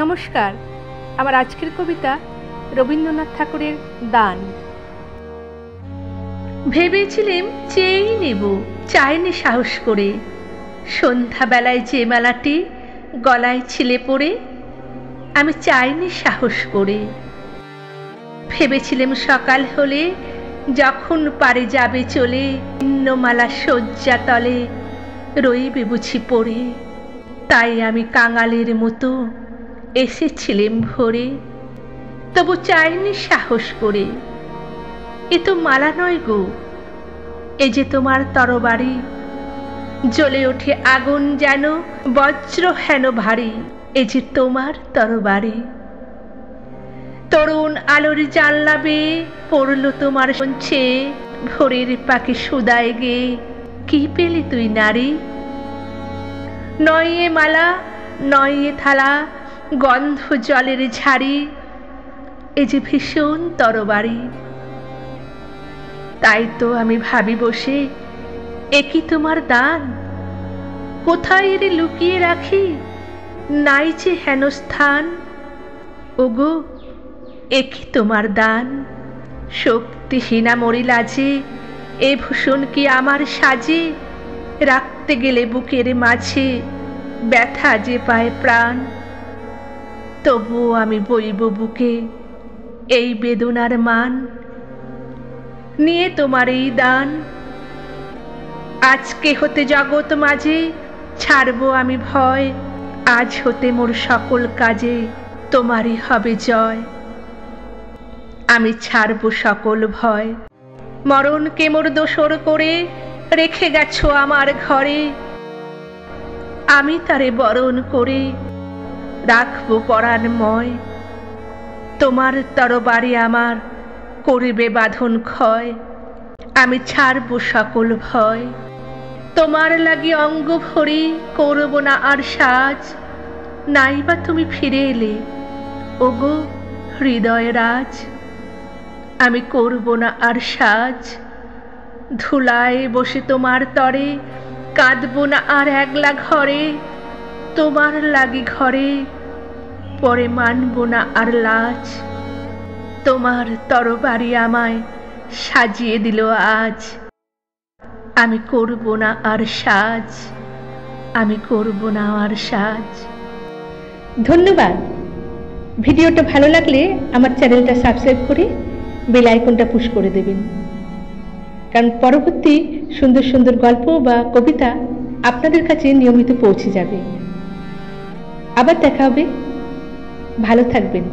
নমস্কার। আমার আজকের কবিতা রবীন্দ্রনাথ ঠাকুরের দান। ভেবেছিলাম চেয়েই নেব, চাইনি সাহস করে, সন্ধ্যাবেলায় যে মালাটি গলায় ছিলে পড়ে, আমি চাইনি সাহস করে। ভেবেছিলাম সকাল হলে যখন পারে যাবে চলে, মালা শয্যা তলে রইবে বুঝি পড়ে। তাই আমি কাঙালের মতো এসেছিলাম ভোরে, তবু চাইনি সাহস করে। এ তো মালা নয় গো, এ যে তোমার তরবারি, জ্বলে ওঠে আগুন যেন বজ্র হেন ভারী, এ যে তোমার তরবারি। তরুণ আলোর জানলা বেয়ে পড়ল তোমার সঞ্চে, ভোরের পাখি সুদায় গে কি পেলি তুই নারী। নয় এ মালা, নয় এ থালা, গন্ধ জলের ঝাড়ি, এ যে ভীষণ তরবারি। তাই তো আমি ভাবি বসে, এ কি তোমার দান? কোথায় এর লুকিয়ে রাখি, নাই যে হেন স্থান। ওগো, এ কি তোমার দান? শক্তিহীনা মরি লাজে, এ ভূষণ কি আমার সাজে? রাখতে গেলে বুকের মাঝে ব্যথা যে পায় প্রাণ, তবুও আমি বইব বুকে এই বেদনার মান। নিয়ে তোমার এই দান আজকে হতে জগৎ মাঝে ছাড়বো আমি ভয়, আজ হতে মোর সকল কাজে তোমারই হবে জয়। আমি ছাড়বো সকল ভয়, মরণকে মোর দোসর করে রেখে গেছো আমার ঘরে, আমি তারে বরণ করে রাখবো পরাণময়। তোমার তরবারি আমার করিবে বাঁধন ক্ষয়, আমি ছাড়বো সকল ভয়। তোমার লাগি অঙ্গ ভরি করব না আর সাজ, নাইবা তুমি ফিরে এলে ওগো হৃদয় রাজ। আমি করব না আর সাজ, ধুলায় বসে তোমার তরে কাঁদব না আর একলা ঘরে, তোমার লাগি ঘরে পরে মানব না আর লাজ। তোমার তরবারি আমায় সাজিয়ে দিল আজ, আমি করব না আর সাজ, আমি করব না আর সাজ। ধন্যবাদ। ভিডিওটা ভালো লাগলে আমার চ্যানেলটা সাবস্ক্রাইব করে বেল আইকনটা পুশ করে দেবেন, কারণ পরবর্তী সুন্দর সুন্দর গল্প বা কবিতা আপনাদের কাছে নিয়মিত পৌঁছে যাবে। আবার দেখা হবে। ভালো থাকবেন।